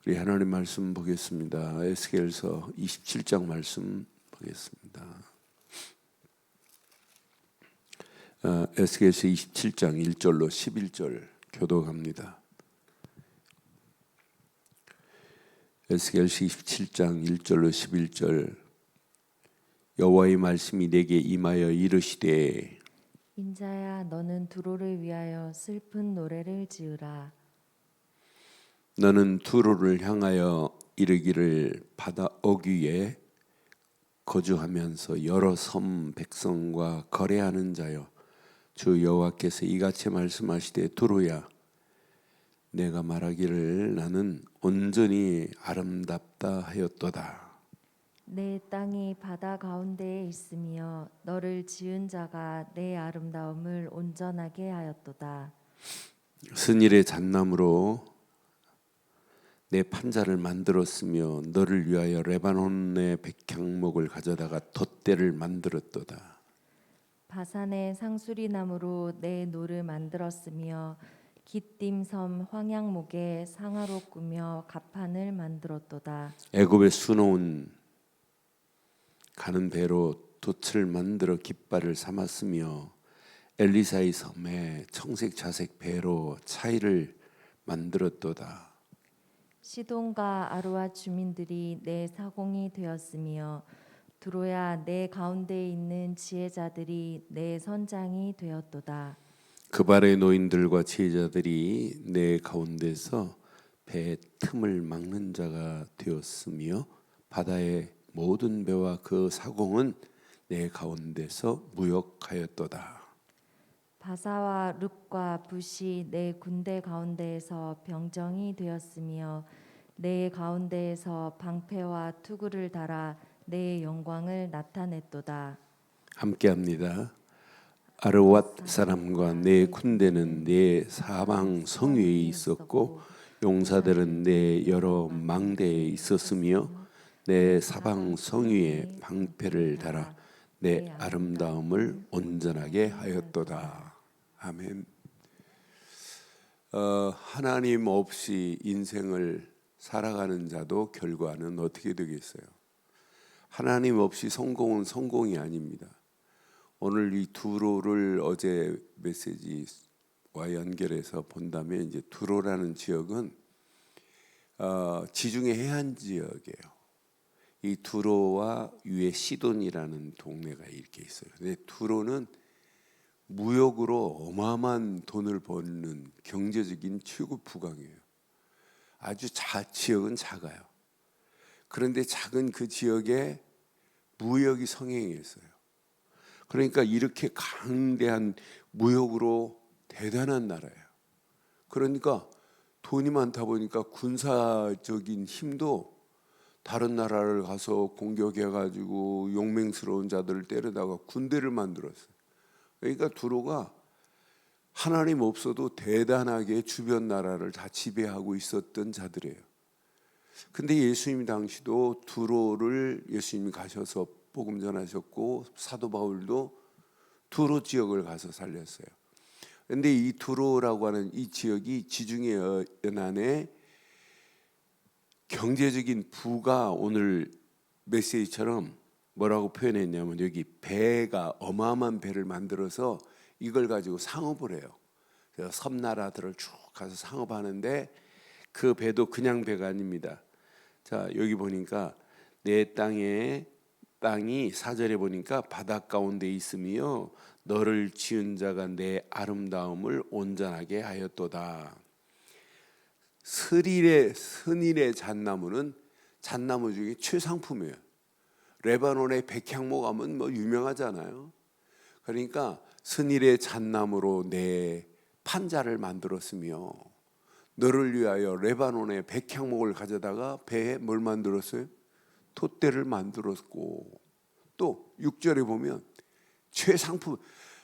우리 하나님 말씀 보겠습니다. 에스겔서 27장 말씀 보겠습니다. 에스겔서 27장 1절로 11절 교독합니다. 에스겔서 27장 1절로 11절 여호와의 말씀이 내게 임하여 이르시되 인자야 너는 두로를 위하여 슬픈 노래를 지으라. 너는 두로를 향하여 이르기를 바다 어귀에 거주하면서 여러 섬 백성과 거래하는 자여 주 여호와께서 이같이 말씀하시되 두로야 내가 말하기를 나는 온전히 아름답다 하였도다. 내 땅이 바다 가운데에 있으며 너를 지은 자가 내 아름다움을 온전하게 하였도다. 스닐의 잣나무로 내 판자를 만들었으며 너를 위하여 레바논의 백향목을 가져다가 돛대를 만들었도다. 바산의 상수리나무로 내 노를 만들었으며 기띔 섬 황양목에 상아로 꾸며 갑판을 만들었도다. 애굽의 수놓은 가는 배로 돛을 만들어 깃발을 삼았으며 엘리사의 섬에 청색 자색 배로 차이를 만들었도다. 시돈과 아루와 주민들이 내 사공이 되었으며 두로야 내 가운데에 있는 지혜자들이 내 선장이 되었도다. 그발의 노인들과 지혜자들이 내 가운데서 배 틈을 막는 자가 되었으며 바다의 모든 배와 그 사공은 내 가운데서 무역하였도다. 바사와 룹과 붓이 내 군대 가운데에서 병정이 되었으며 내 가운데에서 방패와 투구를 달아 내 영광을 나타냈도다. 함께합니다. 아르왓 사람과 내 군대는 내 사방 성위에 있었고 용사들은 내 여러 망대에 있었으며 내 사방 성위에 방패를 달아 내 아름다움을 온전하게 하였도다. 아멘. 하나님 없이 인생을 살아가는 자도 결과는 어떻게 되겠어요? 하나님 없이 성공은 성공이 아닙니다. 오늘 이 두로를 어제 메시지와 연결해서 본다면 이제 두로라는 지역은 지중해 해안 지역이에요. 이 두로와 위에 시돈이라는 동네가 이렇게 있어요. 근데 두로는 무역으로 어마어마한 돈을 버는 경제적인 최고 부강이에요. 아주 지역은 작아요. 그런데 작은 그 지역에 무역이 성행했어요. 그러니까 이렇게 강대한 무역으로 대단한 나라예요. 그러니까 돈이 많다 보니까 군사적인 힘도 다른 나라를 가서 공격해가지고 용맹스러운 자들을 때려다가 군대를 만들었어요. 그러니까 두로가 하나님 없어도 대단하게 주변 나라를 다 지배하고 있었던 자들이에요. 근데 예수님 당시도 두로를 예수님이 가셔서 복음 전하셨고 사도 바울도 두로 지역을 가서 살렸어요. 그런데 이 두로라고 하는 이 지역이 지중해 연안에 경제적인 부가 오늘 메시지처럼 뭐라고 표현했냐면 여기 배가 어마어마한 배를 만들어서 이걸 가지고 상업을 해요. 그래서 섬나라들을 쭉 가서 상업하는데 그 배도 그냥 배가 아닙니다. 자 여기 보니까 내 땅이 4절에 보니까 바다 가운데 있으며 너를 지은 자가 내 아름다움을 온전하게 하였도다. 스닐의 잣나무는 잣나무 중에 최상품이에요. 레바논의 백향목 하면 뭐 유명하잖아요. 그러니까 스닐의 잣나무로 내 판자를 만들었으며 너를 위하여 레바논의 백향목을 가져다가 배에 뭘 만들었어요? 돛대를 만들었고 또 6절에 보면 최상품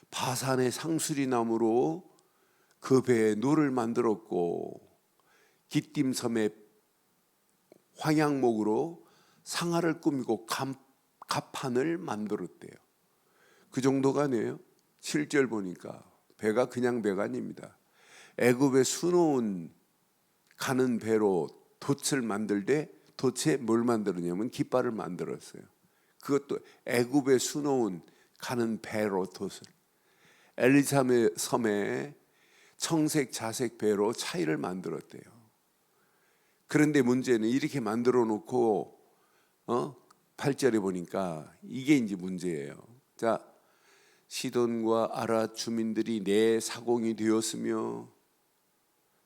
바산의 상수리나무로 그 배에 노를 만들었고 기띔 섬의 황양목으로 상아를 꾸미고 갑판을 만들었대요. 그 정도가 아니에요. 7절 보니까 배가 그냥 배가 아닙니다. 애굽의 수놓은 가는 배로 돛을 만들되 돛에 뭘 만들었냐면 깃발을 만들었어요. 그것도 애굽에 수놓은 가는 배로 돛을, 엘리사의 섬에 청색 자색 배로 차이를 만들었대요. 그런데 문제는 이렇게 만들어 놓고 8절에 보니까 이게 이제 문제예요. 자, 시돈과 아라 주민들이 내 사공이 되었으며,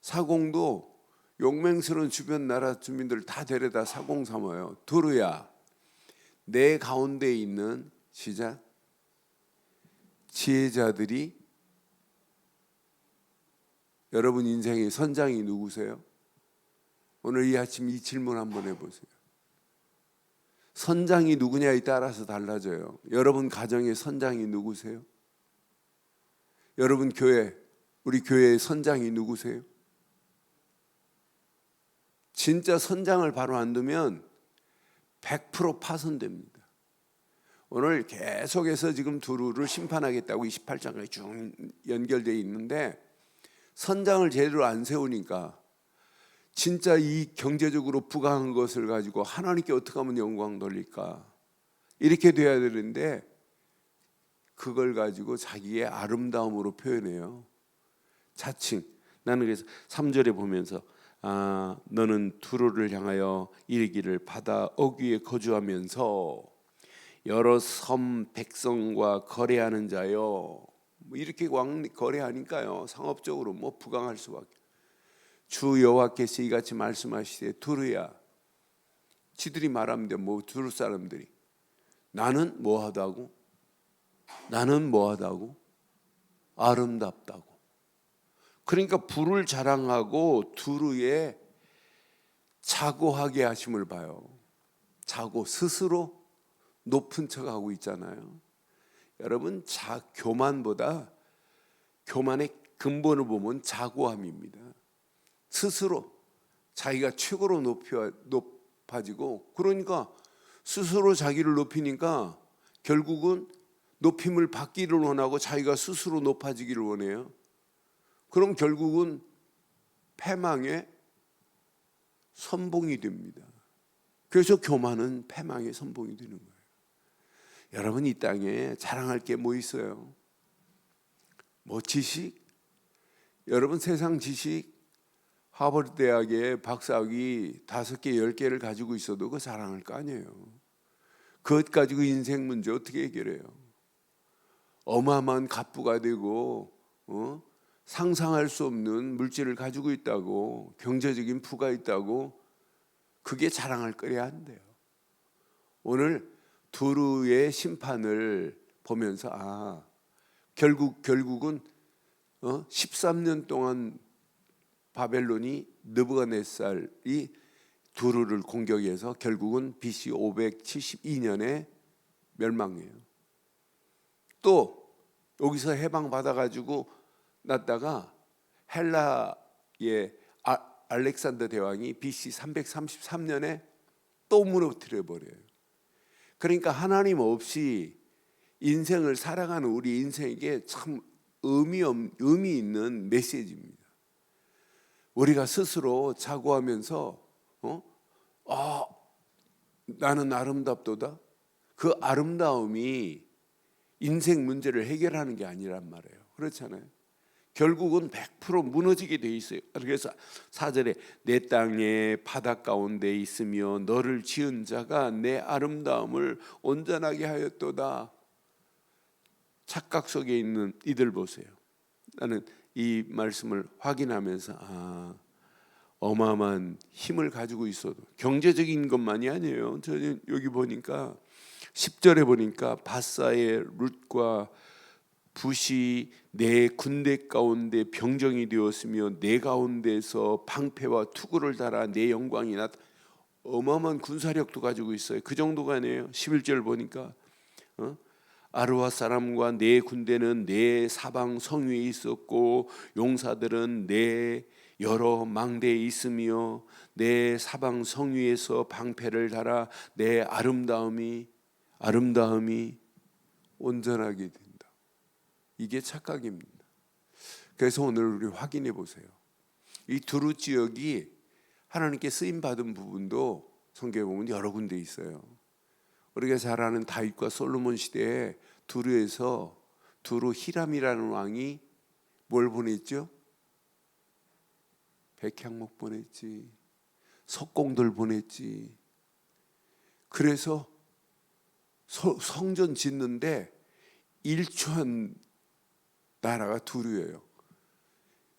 사공도 용맹스러운 주변 나라 주민들 다 데려다 사공 삼아요. 두루야, 내 가운데 있는 시작 지혜자들이, 여러분 인생의 선장이 누구세요? 오늘 이 아침 이 질문 한번 해보세요. 선장이 누구냐에 따라서 달라져요. 여러분 가정의 선장이 누구세요? 여러분 교회, 우리 교회의 선장이 누구세요? 진짜 선장을 바로 안 두면 100% 파손됩니다. 오늘 계속해서 지금 두루를 심판하겠다고 28장까지 쭉 연결되어 있는데, 선장을 제대로 안 세우니까 진짜 이 경제적으로 부강한 것을 가지고 하나님께 어떻게 하면 영광 돌릴까, 이렇게 돼야 되는데 그걸 가지고 자기의 아름다움으로 표현해요. 자칭. 나는 그래서 3절에 보면서 너는 두루를 향하여 이르기를 바다 어귀에 거주하면서 여러 섬 백성과 거래하는 자요. 뭐 이렇게 거래하니까요, 상업적으로 뭐 부강할 수밖에. 주 여호와께서 이같이 말씀하시되 두루야, 지들이 말하면 돼. 뭐 두루 사람들이 나는 뭐하다고? 나는 뭐하다고? 아름답다고. 그러니까 부를 자랑하고 두루에 자고하게 하심을 봐요. 자고, 스스로 높은 척하고 있잖아요. 여러분, 교만보다, 교만의 근본을 보면 자고함입니다. 스스로 자기가 최고로 높아지고, 그러니까 스스로 자기를 높이니까 결국은 높임을 받기를 원하고 자기가 스스로 높아지기를 원해요. 그럼 결국은 패망의 선봉이 됩니다. 그래서 교만은 패망의 선봉이 되는 거예요. 여러분, 이 땅에 자랑할 게 뭐 있어요? 뭐 지식? 여러분, 세상 지식, 하버드 대학의 박사학위 5개, 10개를 가지고 있어도 그거 자랑할 거 아니에요. 그것 가지고 인생 문제 어떻게 해결해요? 어마어마한 갑부가 되고 상상할 수 없는 물질을 가지고 있다고, 경제적인 부가 있다고, 그게 자랑할 거야 안 돼요. 오늘 두루의 심판을 보면서 결국은 13년 동안 바벨론이, 느부갓네살이 두루를 공격해서 결국은 BC 572년에 멸망해요. 또 여기서 해방받아가지고 났다가 헬라의 알렉산더 대왕이 BC 333년에 또 무너뜨려 버려요. 그러니까 하나님 없이 인생을 살아가는 우리 인생에게 참 의미 있는 메시지입니다. 우리가 스스로 자고하면서 나는 아름답도다, 그 아름다움이 인생 문제를 해결하는 게 아니란 말이에요. 그렇잖아요. 결국은 100% 무너지게 돼 있어요. 그래서 4절에 내 땅에 바다 가운데 있으며 너를 지은 자가 내 아름다움을 온전하게 하였도다. 착각 속에 있는 이들 보세요. 나는 이 말씀을 확인하면서 어마어마한 힘을 가지고 있어도, 경제적인 것만이 아니에요. 저는 여기 보니까 10절에 보니까 바사의 룻과 붓이 내 군대 가운데 병정이 되었으며 내 가운데서 방패와 투구를 달아 내 영광이 어마어마한 군사력도 가지고 있어요. 그 정도가 아니에요. 11절 보니까 아르와 사람과 내 군대는 내 사방 성 위에 있었고 용사들은 내 여러 망대에 있으며 내 사방 성 위에서 방패를 달아 내 아름다움이 온전하게 된다. 이게 착각입니다. 그래서 오늘 우리 확인해 보세요. 이 두루 지역이 하나님께 쓰임 받은 부분도 성경에 보면 여러 군데 있어요. 우리가 잘 아는 다윗과 솔로몬 시대에 두루에서 두루 히람이라는 왕이 뭘 보냈죠? 백향목 보냈지, 석공들 보냈지. 그래서 성전 짓는데 일초한 나라가 두루예요.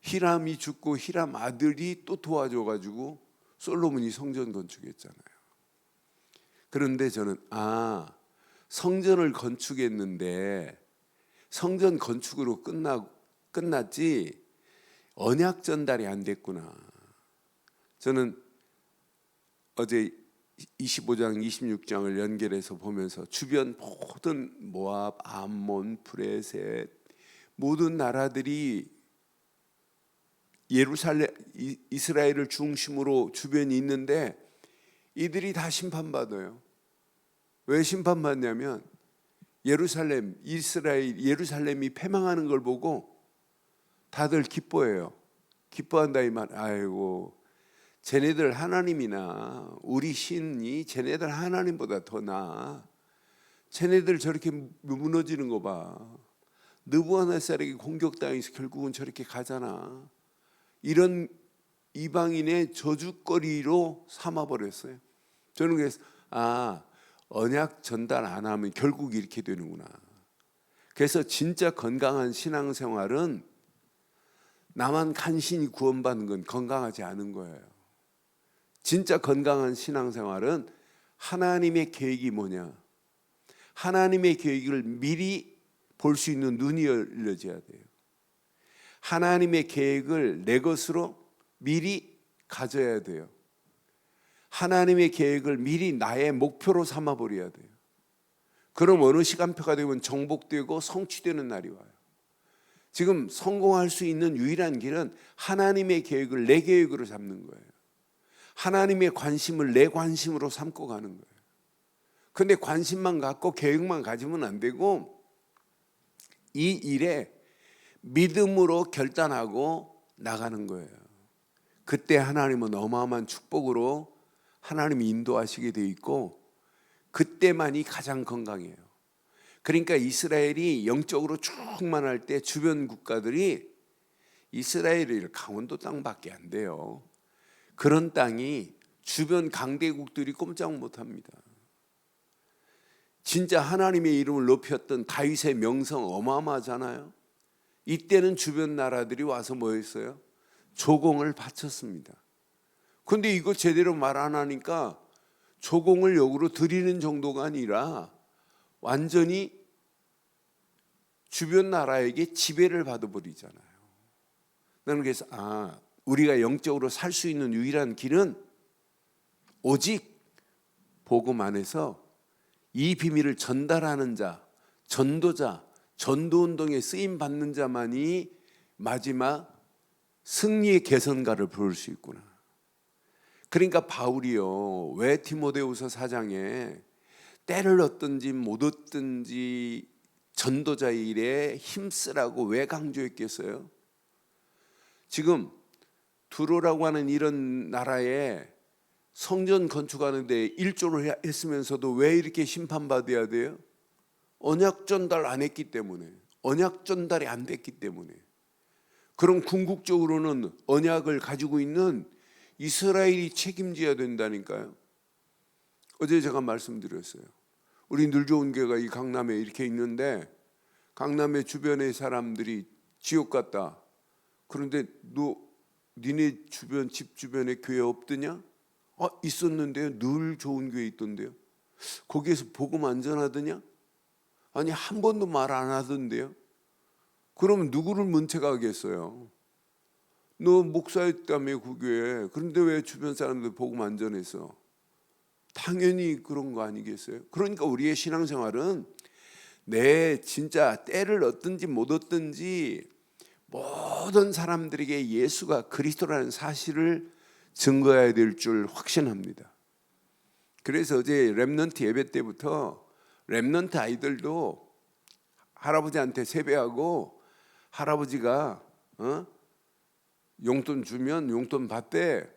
히람이 죽고 히람 아들이 또 도와줘가지고 솔로몬이 성전 건축했잖아요. 그런데 저는 성전을 건축했는데 성전 건축으로 끝났지 언약 전달이 안 됐구나. 저는 어제 25장, 26장을 연결해서 보면서 주변 모든 모압, 암몬, 브레셋 모든 나라들이 예루살렘, 이스라엘을 중심으로 주변이 있는데 이들이 다 심판받아요. 왜 심판받냐면 예루살렘, 이스라엘, 예루살렘이 패망하는 걸 보고 다들 기뻐해요. 기뻐한다 이 말. 아이고, 쟤네들 하나님이나 우리 신이 쟤네들 하나님보다 더 나아. 쟤네들 저렇게 무너지는 거 봐. 느부갓네살에게 공격당해서 결국은 저렇게 가잖아. 이런 이방인의 저주거리로 삼아버렸어요. 저는 그래서 언약 전달 안 하면 결국 이렇게 되는구나. 그래서 진짜 건강한 신앙생활은 나만 간신히 구원받는 건 건강하지 않은 거예요. 진짜 건강한 신앙생활은 하나님의 계획이 뭐냐, 하나님의 계획을 미리 볼 수 있는 눈이 열려져야 돼요. 하나님의 계획을 내 것으로 미리 가져야 돼요. 하나님의 계획을 미리 나의 목표로 삼아버려야 돼요. 그럼 어느 시간표가 되면 정복되고 성취되는 날이 와요. 지금 성공할 수 있는 유일한 길은 하나님의 계획을 내 계획으로 잡는 거예요. 하나님의 관심을 내 관심으로 삼고 가는 거예요. 근데 관심만 갖고 계획만 가지면 안 되고 이 일에 믿음으로 결단하고 나가는 거예요. 그때 하나님은 어마어마한 축복으로 하나님이 인도하시게 돼 있고 그때만이 가장 건강해요. 그러니까 이스라엘이 영적으로 충만할 때 주변 국가들이 이스라엘이 강원도 땅밖에 안 돼요. 그런 땅이 주변 강대국들이 꼼짝 못합니다. 진짜 하나님의 이름을 높였던 다윗의 명성 어마어마하잖아요. 이때는 주변 나라들이 와서 뭐 했어요? 조공을 바쳤습니다. 근데 이거 제대로 말 안 하니까 조공을 역으로 드리는 정도가 아니라 완전히 주변 나라에게 지배를 받아버리잖아요. 나는 그래서 우리가 영적으로 살 수 있는 유일한 길은 오직 복음 안에서 이 비밀을 전달하는 자, 전도자, 전도운동에 쓰임받는 자만이 마지막 승리의 개선가를 부를 수 있구나. 그러니까 바울이요, 왜 디모데후서 4장에 때를 얻든지 못 얻든지 전도자의 일에 힘쓰라고 왜 강조했겠어요? 지금 두로라고 하는 이런 나라에 성전 건축하는데 일조를 했으면서도 왜 이렇게 심판받아야 돼요? 언약 전달 안 했기 때문에, 언약 전달이 안 됐기 때문에. 그럼 궁극적으로는 언약을 가지고 있는 이스라엘이 책임져야 된다니까요. 어제 제가 말씀드렸어요. 우리 늘 좋은 교회가 이 강남에 이렇게 있는데 강남의 주변의 사람들이 지옥 같다. 그런데 니네 주변 집 주변에 교회 없더냐? 있었는데요. 늘 좋은 교회 있던데요. 거기에서 복음 안 전하더냐? 아니 한 번도 말 안 하던데요. 그러면 누구를 문책하겠어요? 너 목사였다며 그 교회. 그런데 왜 주변 사람들 복음 안 전했어? 당연히 그런 거 아니겠어요? 그러니까 우리의 신앙생활은 내 진짜 때를 얻든지 못 얻든지 모든 사람들에게 예수가 그리스도라는 사실을 증거해야 될 줄 확신합니다. 그래서 어제 렘넌트 예배 때부터 렘넌트 아이들도 할아버지한테 세배하고 할아버지가 용돈 주면 용돈 받대.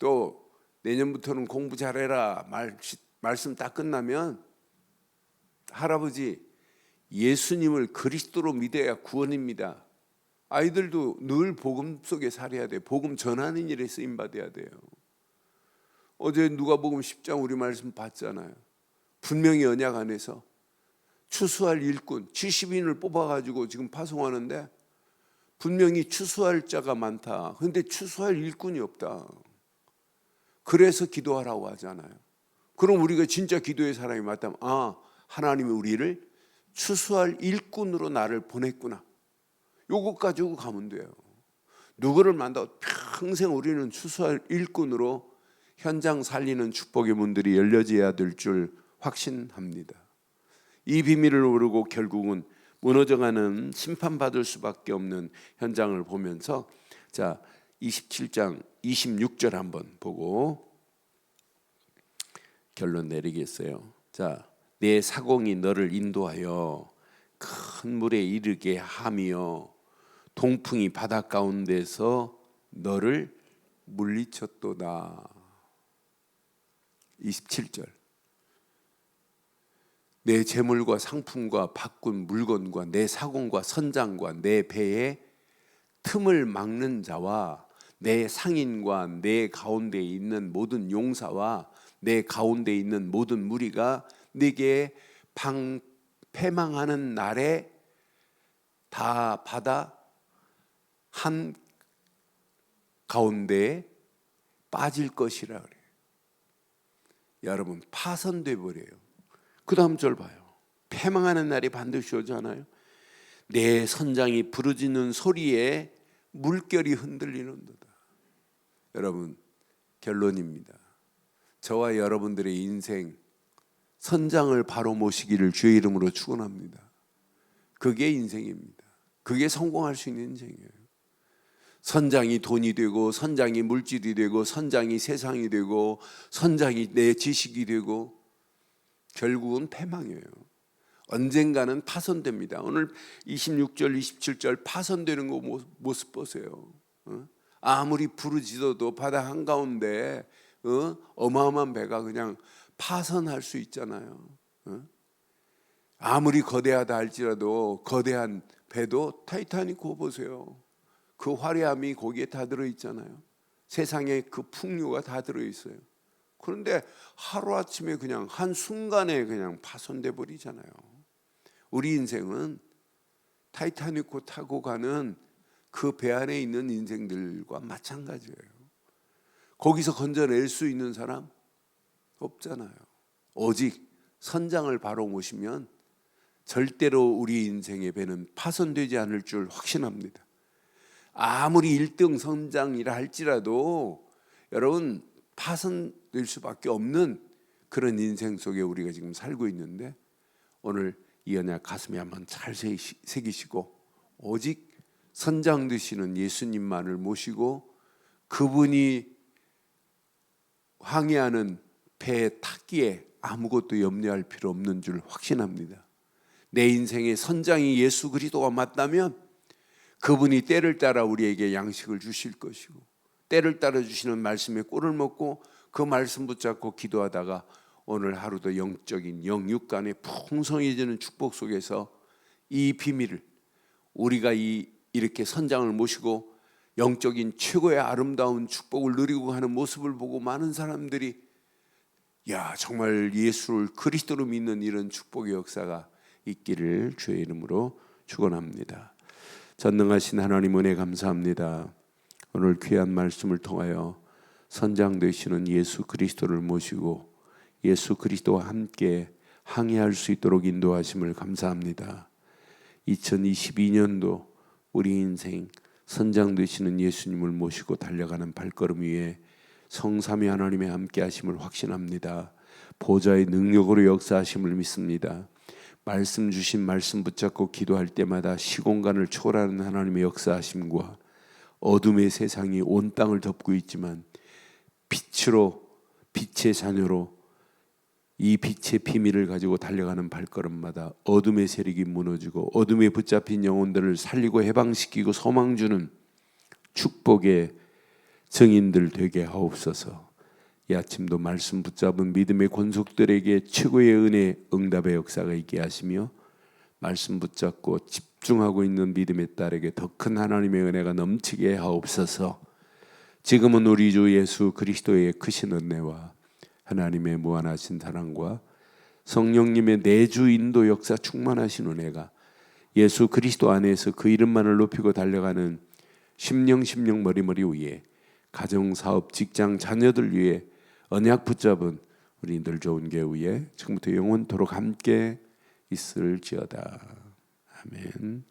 또 내년부터는 공부 잘해라 말씀 딱 끝나면 할아버지 예수님을 그리스도로 믿어야 구원입니다. 아이들도 늘 복음 속에 살아야 돼요. 복음 전하는 일에 쓰임 받아야 돼요. 어제 누가복음 10장 우리 말씀 봤잖아요. 분명히 언약 안에서 추수할 일꾼 70인을 뽑아가지고 지금 파송하는데 분명히 추수할 자가 많다. 그런데 추수할 일꾼이 없다. 그래서 기도하라고 하잖아요. 그럼 우리가 진짜 기도의 사람이 맞다면 하나님이 우리를 추수할 일꾼으로 나를 보냈구나. 요것 가지고 가면 돼요. 누구를 만나도 평생 우리는 추수할 일꾼으로 현장 살리는 축복의 문들이 열려져야 될 줄 확신합니다. 이 비밀을 모르고 결국은 무너져가는 심판받을 수밖에 없는 현장을 보면서 자 27장 26절 한번 보고 결론 내리겠어요. 자, 내 사공이 너를 인도하여 큰 물에 이르게 하며 동풍이 바다 가운데서 너를 물리쳤도다. 27절 내 재물과 상품과 바꾼 물건과 내 사공과 선장과 내 배에 틈을 막는 자와 내 상인과 내 가운데 있는 모든 용사와 내 가운데 있는 모든 무리가 네게 패망하는 날에 다 바다 한 가운데에 빠질 것이라 그래요. 여러분 파손돼 버려요. 그 다음 절 봐요. 패망하는 날이 반드시 오잖아요. 내 선장이 부르짖는 소리에 물결이 흔들리는도다. 여러분 결론입니다. 저와 여러분들의 인생 선장을 바로 모시기를 주의 이름으로 축원합니다. 그게 인생입니다. 그게 성공할 수 있는 인생이에요. 선장이 돈이 되고 선장이 물질이 되고 선장이 세상이 되고 선장이 내 지식이 되고 결국은 패망이에요. 언젠가는 파손됩니다. 오늘 26절 27절 파손되는 거 모습 보세요. 아무리 부르짖어도 바다 한가운데 어마어마한 배가 그냥 파손할 수 있잖아요. 아무리 거대하다 할지라도 거대한 배도 타이타닉 고 보세요. 그 화려함이 거기에 다 들어있잖아요. 세상에 그 풍류가 다 들어있어요. 그런데 하루아침에 그냥 한순간에 그냥 파손돼 버리잖아요. 우리 인생은 타이타닉호 타고 가는 그 배 안에 있는 인생들과 마찬가지예요. 거기서 건져낼 수 있는 사람 없잖아요. 오직 선장을 바로 모시면 절대로 우리 인생의 배는 파손되지 않을 줄 확신합니다. 아무리 1등 선장이라 할지라도 여러분 파손될 수밖에 없는 그런 인생 속에 우리가 지금 살고 있는데 오늘 이 언약 가슴에 한번 잘 새기시고 오직 선장 되시는 예수님만을 모시고 그분이 항해하는 배에 탔기에 아무것도 염려할 필요 없는 줄 확신합니다. 내 인생의 선장이 예수 그리스도가 맞다면 그분이 때를 따라 우리에게 양식을 주실 것이고 때를 따라 주시는 말씀에 꿀을 먹고 그 말씀 붙잡고 기도하다가 오늘 하루도 영적인 영육간의 풍성해지는 축복 속에서 이 비밀을 우리가 이렇게 선장을 모시고 영적인 최고의 아름다운 축복을 누리고 가는 모습을 보고 많은 사람들이 야 정말 예수를 그리스도로 믿는 이런 축복의 역사가 있기를 주의 이름으로 축원합니다. 전능하신 하나님 은혜 감사합니다. 오늘 귀한 말씀을 통하여 선장 되시는 예수 그리스도를 모시고 예수 그리스도와 함께 항해할 수 있도록 인도하심을 감사합니다. 2022년도 우리 인생 선장 되시는 예수님을 모시고 달려가는 발걸음 위에 성삼위 하나님의 함께 하심을 확신합니다. 보좌의 능력으로 역사하심을 믿습니다. 말씀 주신 말씀 붙잡고 기도할 때마다 시공간을 초월하는 하나님의 역사하심과 어둠의 세상이 온 땅을 덮고 있지만 빛으로 빛의 자녀로 이 빛의 비밀을 가지고 달려가는 발걸음마다 어둠의 세력이 무너지고 어둠에 붙잡힌 영혼들을 살리고 해방시키고 소망 주는 축복의 증인들 되게 하옵소서. 이 아침도 말씀 붙잡은 믿음의 권속들에게 최고의 은혜 응답의 역사가 있게 하시며 말씀 붙잡고 집중하고 있는 믿음의 딸에게 더 큰 하나님의 은혜가 넘치게 하옵소서. 지금은 우리 주 예수 그리스도의 크신 은혜와 하나님의 무한하신 사랑과 성령님의 내주 인도 역사 충만하신 은혜가 예수 그리스도 안에서 그 이름만을 높이고 달려가는 심령 머리머리 위에 가정, 사업, 직장, 자녀들 위해 언약 붙잡은 우리 늘 좋은 교회 지금부터 영원토록 함께 있을지어다. 아멘.